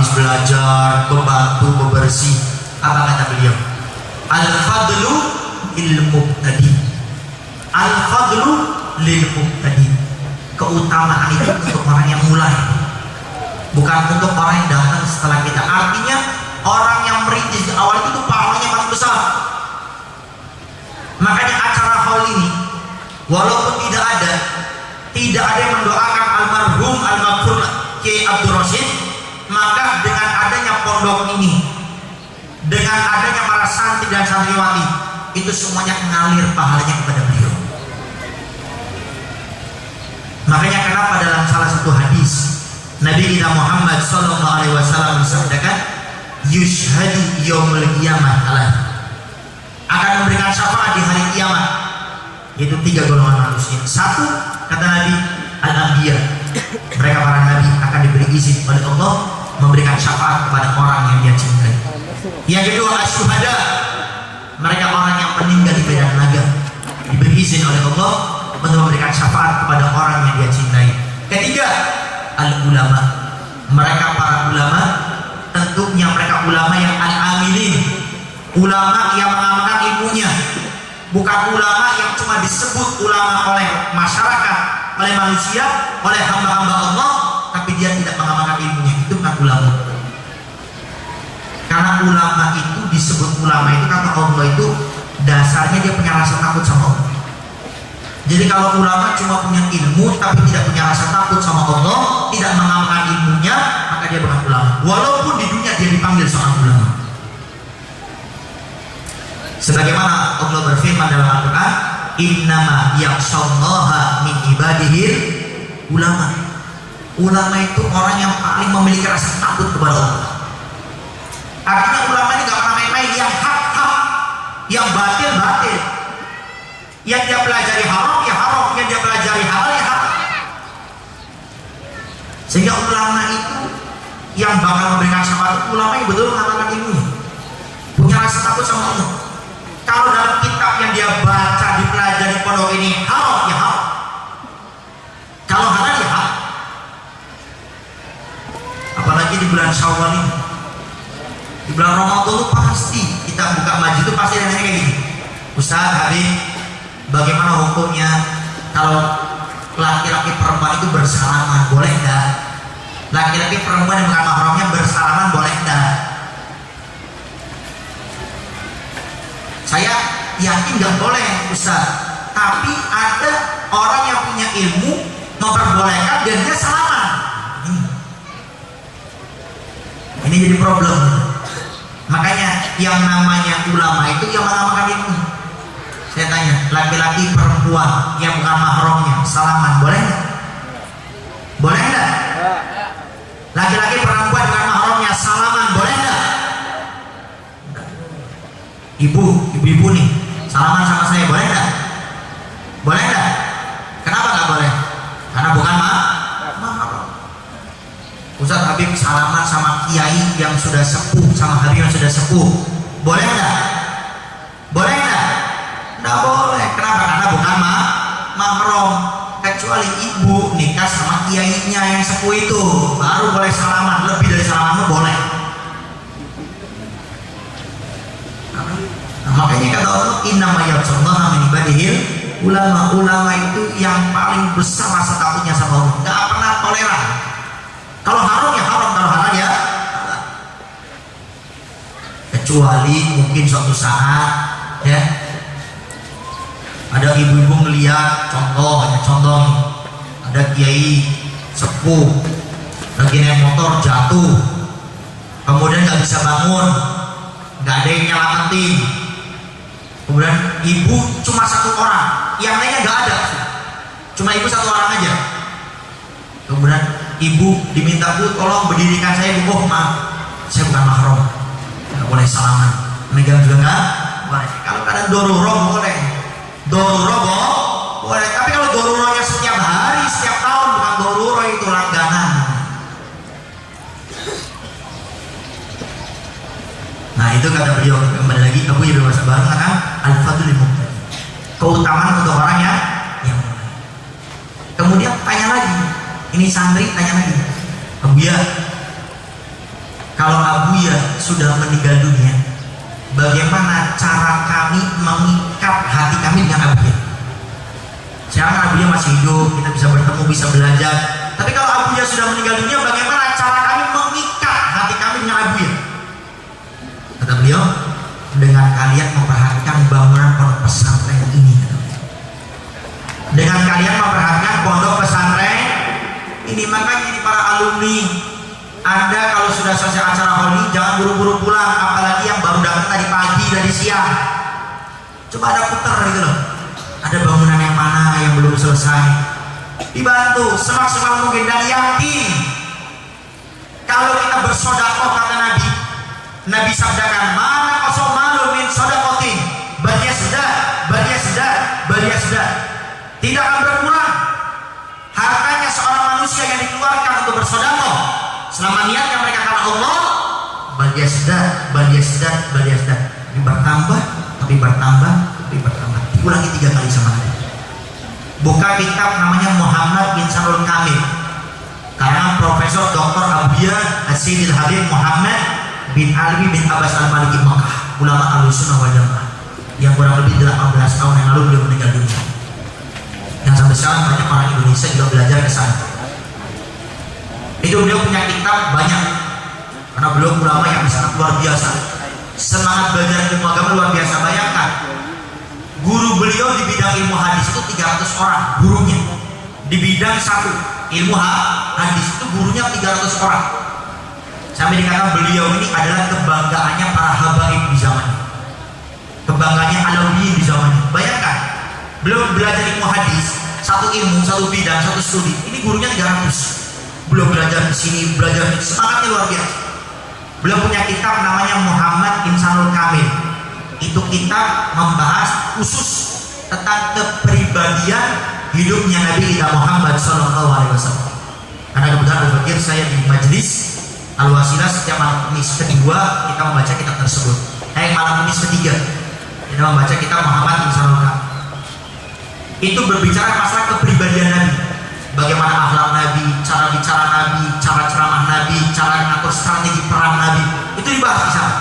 habis belajar, membantu, membersih. Apa kata beliau? Al-fadlu ilmu tadi. Al-fadlu lilmu tadi. Keutamaan itu untuk orang yang mulai, bukan untuk orang yang datang setelah kita. Artinya orang yang merintis di awal itu pahalanya paling besar. Makanya acara haul ini, walaupun tidak ada yang mendoakan almarhum almarhum Kiai Abdul Rashid, maka dengan adanya pondok ini, dengan adanya para santri dan santriwati, itu semuanya mengalir pahalanya kepada beliau. Makanya kenapa dalam salah satu hadis Nabi kita Muhammad sallallahu alaihi wasallam bersabdakan, yushhadu yaumul qiyamah akan memberikan syafaat di hari kiamat, yaitu 3 golongan manusia. Satu, kata Nabi, al-anbiya, mereka para nabi akan diberi izin oleh Allah memberikan syafaat kepada orang yang dia cintai. Yang kedua, asyuhada, mereka orang yang meninggal di medan laga, diberi izin oleh Allah untuk memberikan syafaat kepada orang yang dia cintai. Ketiga, al-ulama, mereka para ulama, tentunya mereka ulama yang al-amilin, ulama yang mengamalkan ilmunya, bukan ulama yang cuma disebut ulama oleh masyarakat, oleh manusia, oleh hamba-hamba Allah, tapi dia tidak mengamalkan ilmunya. Itu bukan ulama. Karena ulama itu disebut ulama itu kata Allah itu dasarnya dia punya rasa takut sama Allah. Jadi kalau ulama cuma punya ilmu tapi tidak punya rasa takut sama Allah, tidak mengamalkan ilmunya, maka dia bukan ulama. Walaupun di dunia dia dipanggil seorang ulama. Sebagaimana Allah berfirman dalam Al-Quran, innama yakhshallaha min ibadihil ulama. Ulama itu orang yang paling memiliki rasa takut kepada Allah. Artinya ulama ini gak pernah main-main, yang hak-hak, yang batil-batil, yang dia pelajari haram, ya haram, yang dia pelajari halal, ya halal. Sehingga ulama itu yang bakal memberikan syafaat, ulama yang betul mengamalkan ilmunya, punya rasa takut sama Allah. Kalau dalam kitab yang dia baca, dipelajari pondok ini haram, ya haram. Kalau halal, ya halal. Apalagi di bulan Syawal ini, di bulan Ramadan itu pasti kita buka masjid itu pasti ada kayak gini, Ustaz Habib, bagaimana hukumnya kalau laki-laki perempuan itu bersalaman, boleh enggak? Laki-laki perempuan yang bukan mahramnya bersalaman, boleh enggak? Saya yakin nggak boleh, Ustaz. Tapi ada orang yang punya ilmu memperbolehkan dan dia salaman. Ini jadi problem. Makanya yang namanya ulama itu yang mengamalkan ilmu. Saya tanya, laki-laki perempuan yang bukan mahramnya salaman, boleh nggak? Boleh nggak? Laki-laki perempuan bukan mahramnya salaman, boleh nggak? Ibu-ibu nih salaman sama saya, boleh nggak? Boleh nggak? Kenapa nggak boleh? Karena bukan mahram. Ustaz Habib salaman sama kiai yang sudah sepuh, sama Habib yang sudah sepuh, boleh nggak? Boleh nggak? Nggak boleh. Kenapa? Karena bukan mahram. Kecuali ibu nikah sama kiainya yang sepuh itu, baru boleh salaman. Lebih dari salaman boleh. Nah, makanya kata Allah, innama yakhshallaha min ibadihil ulama. Ulama itu yang paling besar rasa takutnya sama Allah, nggak pernah toleran. Kalau haram ya haram, kalau halal ya halal. Kecuali mungkin suatu saat ya ada ibu-ibu melihat contoh ada kiai sepuh lagi naik motor jatuh, kemudian nggak bisa bangun, nggak ada yang nyelamatin. Kemudian ibu cuma satu orang, yang lainnya nggak ada, cuma ibu satu orang aja. Kemudian ibu diminta, bu tolong berdirikan saya, bu. Oh maaf, saya bukan mahram, nggak boleh salaman, megang juga nggak boleh. Kalau kadang doruro boleh, boleh. Tapi kalau doruronya setiap hari, setiap tahun, bukan doruro, itu langganan. Nah itu kata beliau, kembali lagi Abu Yahya Bahasa Baru mengatakan al-fadlu lil muqtadi, keutamaan untuk orang yang mulai. Kemudian tanya lagi, ini santri tanya lagi, Abu ya, kalau Abuya sudah meninggal dunia, bagaimana cara kami mengikat hati kami dengan Abuya? Sekarang Abuya masih hidup, kita bisa bertemu, bisa belajar. Tapi kalau Abuya sudah meninggal dunia, bagaimana cara kami mengikat hati kami dengan Abuya? Kata beliau, dengan kalian memperhatikan bangunan pondok pesantren ini. Dengan kalian memperhatikan pondok pesantren ini, makanya ini para alumni, Anda kalau sudah selesai acara holi jangan buru-buru pulang, apalagi yang baru datang tadi pagi, dari siang. Coba ada putar gitu loh. Ada bangunan yang mana yang belum selesai, dibantu semaksimal mungkin, dan yakin kalau kita bersodakoh, kata Nabi, Nabi sabdakan, mana kosong malu min sodakotin, balia sedar, tidak akan berkurang hartanya seorang manusia yang dikeluarkan untuk bersodakoh selama niatnya mereka karena Allah. Balia sedar, ini bertambah, tapi bertambah, diulangi 3 kali sama Nabi. Buka kitab namanya Muhammad Insanul Kamil, karena Profesor Dr. Abuya As-Sidil Habib Muhammad bin Alwi bin Abbas Al-Maliki Makkah, ulama Ahlussunnah wal Jamaah, yang kurang lebih 18 tahun yang lalu beliau meninggal dunia. Yang sampai sekarang banyak orang Indonesia juga belajar ke sana. Itu beliau punya kitab banyak, karena beliau ulama yang sangat luar biasa, semangat belajar ilmu agama luar biasa. Bayangkan, guru beliau di bidang ilmu hadis itu 300 orang gurunya. Di bidang satu ilmu hadis itu gurunya 300 orang. Sampai dikatakan beliau ini adalah kebanggaannya para habaib di zamannya, kebanggaannya Alawiyin di zamannya. Bayangkan, beliau belajar ilmu hadis, satu ilmu, satu bidang, satu studi, ini gurunya 300. Beliau belajar di sini, belajar di sini, semangatnya luar biasa. Beliau punya kitab namanya Muhammad Insanul Kamil. Itu kitab membahas khusus tentang kepribadian hidupnya Nabi kita Muhammad SAW. Karena kebetulan berpikir saya di majelis Al-Wasilah setiap malam Kamis kedua kita membaca kitab tersebut. Malam Kamis ketiga kita membaca kitab Muhammad Insanul Kamil. Itu berbicara masalah kepribadian Nabi, bagaimana akhlak Nabi, cara bicara Nabi, cara ceramah Nabi, cara mengatur strategi perang Nabi, itu dibahas di sana.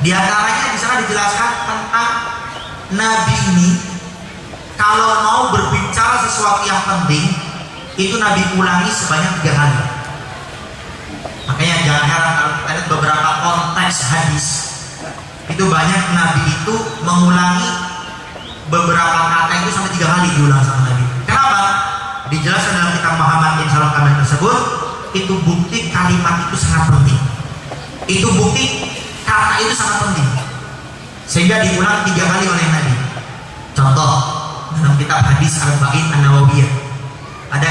Di antaranya di sana dijelaskan tentang Nabi ini kalau mau berbicara sesuatu yang penting itu Nabi ulangi sebanyak 3 kali. Makanya jangan heran kalau kita lihat beberapa konteks hadis itu banyak Nabi itu mengulangi beberapa kata itu sampai 3 kali diulang sama Nabi. Kenapa? Dijelaskan dalam kitab Muhammad Insanul Kamil tersebut, itu bukti kalimat itu sangat penting. Itu bukti kata itu sangat penting, sehingga diulang 3 kali oleh Nabi. Contoh dalam kitab hadis Arba'in An-Nawawiyah ada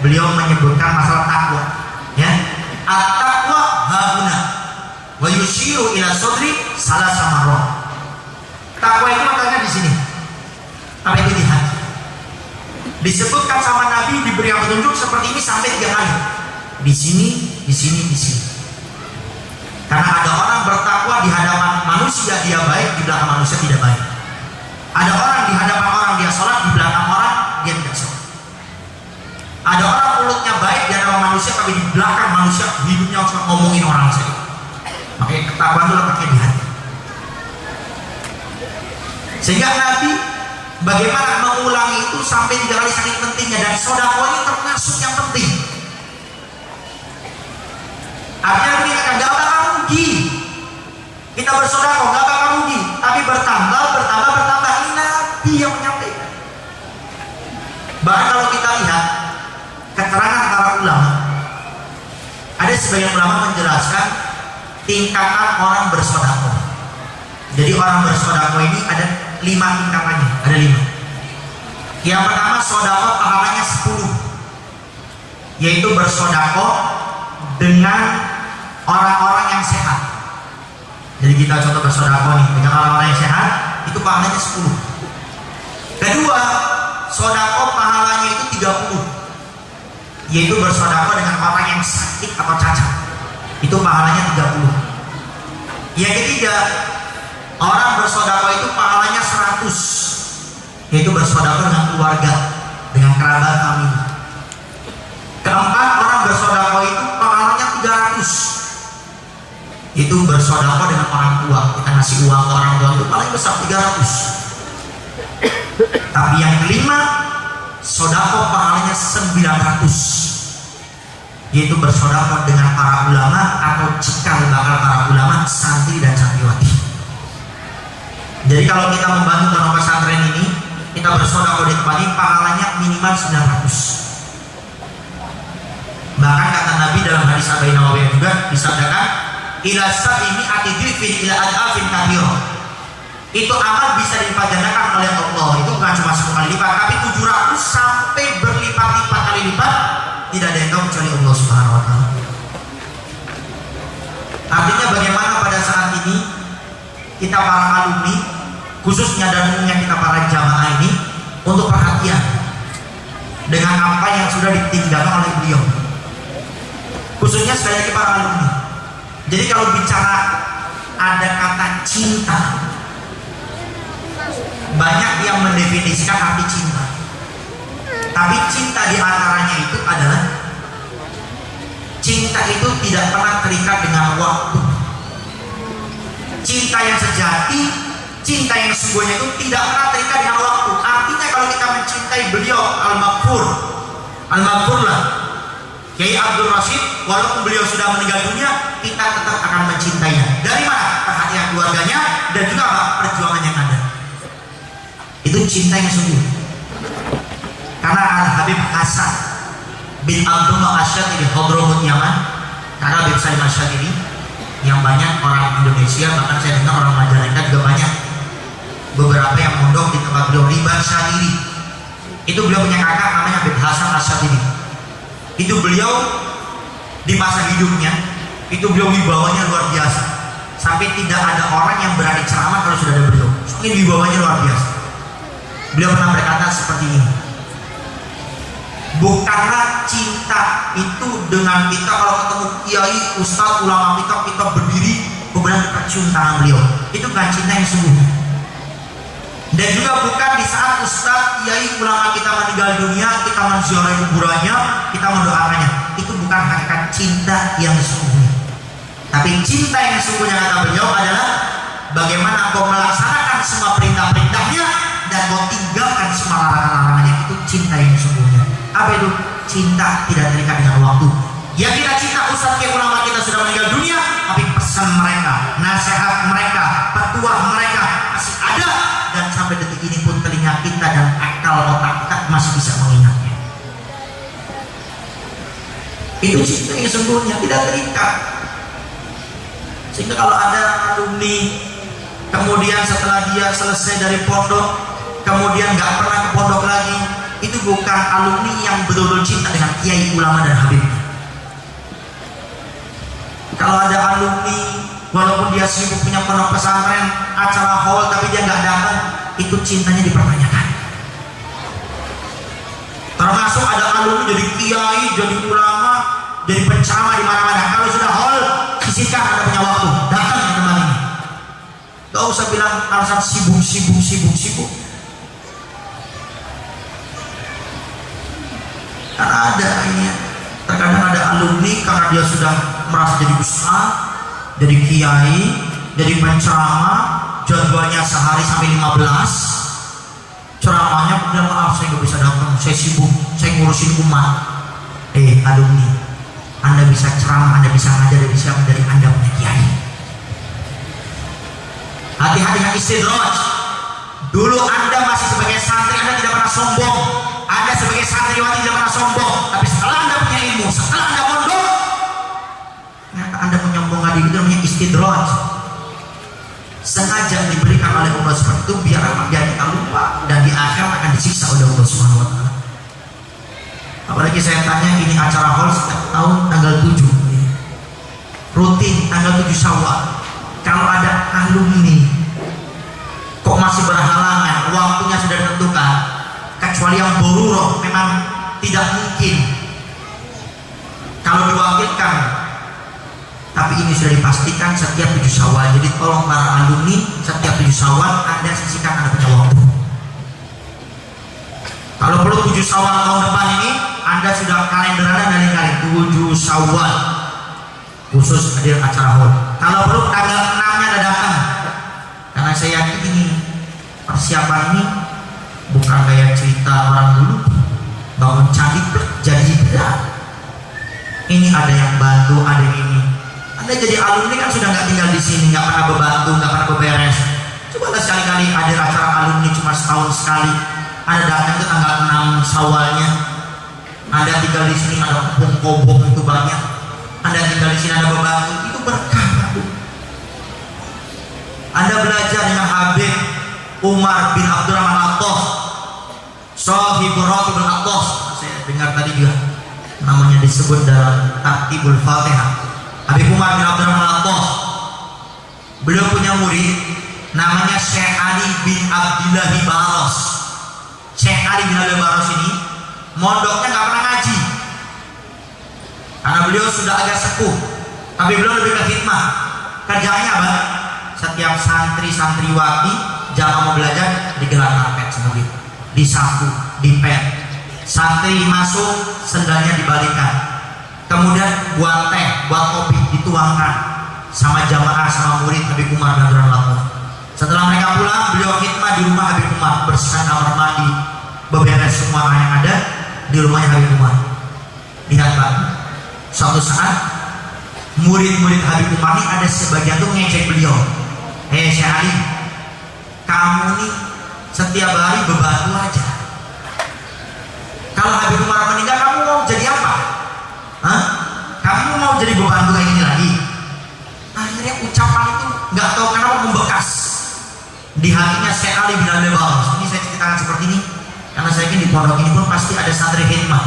beliau menyebutkan masalah takwa, ya, at-taqwa hahuna wa yushiru ila sodri salah sama roh. Takwa itu makanya di sini, apa itu di hati. Disebutkan sama Nabi, diberi petunjuk seperti ini sampai 3 kali. Di sini, di sini, di sini. Karena ada orang bertakwa di hadapan manusia dia baik, di belakang manusia tidak baik. Ada orang di hadapan orang dia sholat, di belakang orang dia tidak sholat. Ada orang mulutnya baik di hadapan manusia, tapi di belakang manusia hidupnya cuma ngomongin orang saja. Makanya ketakwaan itu letaknya di hati. Sehingga Nabi bagaimana mengulangi itu sampai 3 kali saking pentingnya, dan sedekah ini termasuk yang penting. Artinya kita akan gak bakal rugi. Kita bersedekah gak bakal rugi, tapi bertambah. Ini Nabi yang menyampaikan. Bahkan kalau kita lihat keterangan para ulama, ada sebagian ulama menjelaskan tingkatan orang bersedekah. Jadi orang bersedekah ini ada 5 tingkatannya, ada 5. Yang pertama, sedekah pahalanya 10, yaitu bersedekah dengan orang-orang yang sehat. Jadi kita contoh bersedekah nih dengan orang-orang yang sehat, itu pahalanya 10. Kedua, sedekah pahalanya itu 30, yaitu bersedekah dengan orang yang sakit atau cacat, itu pahalanya 30. Yang ketiga, orang bersedekah itu pahalanya 100, yaitu bersedekah dengan keluarga, dengan kerabat kami. Keempat, orang bersedekah itu pahalanya 300, itu bersedekah dengan orang tua. Kita ngasih uang ke orang tua itu paling besar 300. Tapi yang kelima, sedekah pahalanya 900, yaitu bersedekah dengan para ulama atau cikal bakal para ulama, santri dan santriwati. Jadi kalau kita membantu pondok pesantren ini, kita bersedekah di tempat ini, pahalanya minimal 900. Bahkan kata Nabi dalam hadis Abu Nawawi juga disabdakan, ila sab'imi atidifin ila ad'afin kathira. Itu amal bisa dilipat gandakan oleh Allah. Itu bukan cuma 10 kali lipat, tapi 700 sampai berlipat-lipat kali lipat. Tidak ada yang tahu kecuali Allah Subhanahu wa ta'ala. Artinya bagaimana pada saat ini kita para alumni, khususnya dan umumnya kita para jamaah ini, untuk perhatian dengan apa yang sudah ditinggalkan oleh beliau, khususnya sekali lagi para alumni. Jadi kalau bicara ada kata cinta, banyak yang mendefinisikan arti cinta, tapi cinta diantaranya itu adalah cinta itu tidak pernah terikat dengan waktu. Cinta yang sejati, cinta yang sesungguhnya itu tidak pernah terikat dengan waktu. Artinya kalau kita mencintai beliau Al-Maghfur lah, Kiai Abdul Rashid, walaupun beliau sudah meninggal dunia, kita tetap akan mencintainya. Dari mana? Perhatian keluarganya dan juga apa? Perjuangan yang ada. Itu cinta yang sungguh. Karena Al-Habib Hasan bin Abdullah Asyadili Hadramut Yaman, karena Habib Salim Asyadili yang banyak orang Indonesia, bahkan saya dengar orang Majalengka juga banyak, beberapa yang mondok di tempat beliau, Riban Syadili. Itu beliau punya kakak namanya Habib Hasan Asyadili. Itu beliau di masa hidupnya, itu beliau wibawanya luar biasa, sampai tidak ada orang yang berani ceramah kalau sudah ada beliau. Soalnya wibawanya luar biasa. Beliau pernah berkata seperti ini, bukanlah cinta itu dengan kita kalau ketemu kiai, ustaz, ulama kita berdiri kemudian kita cium tangan beliau. Itu bukan cinta yang sungguh. Dan juga bukan di saat ustaz, kiai, ulama kita meninggal dunia, kita menziarahi kuburannya, kita mendoakannya. Itu bukan hakikat cinta yang sungguhnya. Tapi cinta yang sungguhnya kata beliau adalah bagaimana kau melaksanakan semua perintah-perintahnya dan kau tinggalkan semua larangan-larangannya. Itu cinta yang sungguhnya. Apa itu? Cinta tidak terikat dengan waktu. Ya kita cinta ustaz, kiai, ulama kita sudah meninggal dunia, tapi pesan mereka, nasihat mereka, petuah mereka masih ada, dan sampai detik ini pun telinga kita dan akal otak kita masih bisa mengingatnya. Itu cinta yang sungguhnya, tidak terikat. Sehingga kalau ada alumni kemudian setelah dia selesai dari pondok kemudian nggak pernah ke pondok lagi, itu bukan alumni yang betul-betul cinta dengan kiai, ulama dan habib. Kalau ada alumni walaupun dia sibuk punya pondok pesantren, acara haul, tapi dia nggak datang, itu cintanya dipertanyakan. Termasuk ada alumni jadi kiai, jadi ulama, jadi penceramah di mana-mana. Kalau sudah haul, sisihkan ada punya waktu, datang ke tempat ini. Gak usah bilang alasan sibuk. Karena ada ini, terkadang ada alumni karena dia sudah merasa jadi besar, jadi kiai, jadi penceramah, jadwalnya sehari sampai 15 ceramahnya, kemudian maaf saya nggak bisa datang, saya sibuk, saya ngurusin umat. Alumni, Anda bisa ceramah, Anda bisa ngajar, Anda bisa menjadi Anda punya kiai. Hati-hati dengan istidraj. Dulu Anda masih sebagai santri, Anda tidak pernah sombong. Anda sebagai santriwati tidak pernah sombong. Tapi setelah Anda punya ilmu, setelah Anda mondok, ternyata Anda menyombongkan diri, itu namanya istidraj. Sengaja diberikan oleh Allah seperti itu biar dia kita lupa dan di akhir akan disiksa oleh Allah Subhanahu wa ta'ala. Apalagi saya tanya, ini acara haul setiap tahun tanggal 7, rutin tanggal 7 Syawal. Kalau ada alumni kok masih berhalangan, waktunya sudah ditentukan, kecuali yang boruroh, memang tidak mungkin kalau diwakilkan, tapi ini sudah dipastikan setiap 7 Syawal. Jadi tolong para alumni, setiap 7 Syawal Anda sisihkan, Anda punya waktu. Kalau perlu 7 Syawal tahun depan ini Anda sudah kalender Anda dari 7 Syawal khusus hadir acara haul. Kalau perlu tanggal 6-nya ada datang, karena saya yakin ini persiapan ini bukan kayak cerita orang dulu bangun candi jadi berat. Ini ada yang bantu, ada yang ini. Anda jadi alumni kan sudah nggak tinggal di sini, nggak pernah membantu, nggak pernah beberes. Cobalah sekali-kali ada acara alumni cuma setahun sekali. Anda datang ke tanggal 6 Syawalnya. Anda tinggal di sini ada kobong itu banyak. Anda tinggal di sini ada membantu, itu berkah. Anda belajar dengan Habib Umar bin Abdurrahman Al-Attas, Shahibur Ratibul Attas. Saya dengar tadi juga namanya disebut dalam Tartibul Fatihah. Habib Umar bin Abdurrahman Al-Attas, beliau punya murid namanya Syekh Ali bin Abdillah Baros. Syekh Ali bin Abdillah Baros ini mondoknya nggak pernah ngaji karena beliau sudah agak sepuh, tapi beliau lebih ke khidmah. Kerjanya apa? Setiap santri-santriwati jangan mau belajar digelar karpet semua, disapu, dipet. Santri masuk sendalnya dibalikan, kemudian buat teh, buat kopi dituangkan sama jamaah, sama murid Habib Umar bin Abdurrahman Al-Attas. Setelah mereka pulang, beliau khidmah di rumah Habib Umar, bersihkan kamar mandi, beberes semua yang ada di rumahnya Habib Umar. Lihat Pak, suatu saat murid-murid Habib Umar ini ada sebagian tuh ngecek beliau. Syekh Ali, kamu nih setiap hari bebantu aja. Kalau Habib Umar meninggal, kamu mau jadi apa? Hah? Kamu mau jadi bebantu kayak gini lagi? Akhirnya ucapan itu nggak tahu kenapa membekas di hatinya Syekh Ali bin Abdul Baros. Ini saya ceritakan seperti ini karena saya yakin di pondok ini pun pasti ada santri khidmah,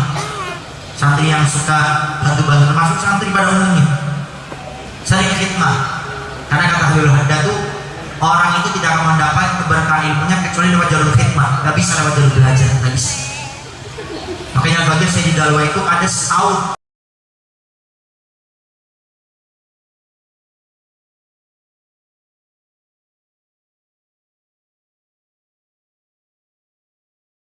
santri yang suka bantu-bantu, termasuk santri pada umumnya sering khidmah. Karena kata Habibul Haddad tuh, orang itu tidak akan mendapat keberkahan ilmunya kecuali lewat jalur khidmah, nggak bisa lewat jalur belajar, nggak bisa. Makanya bagi saya di Dalwa itu ada saud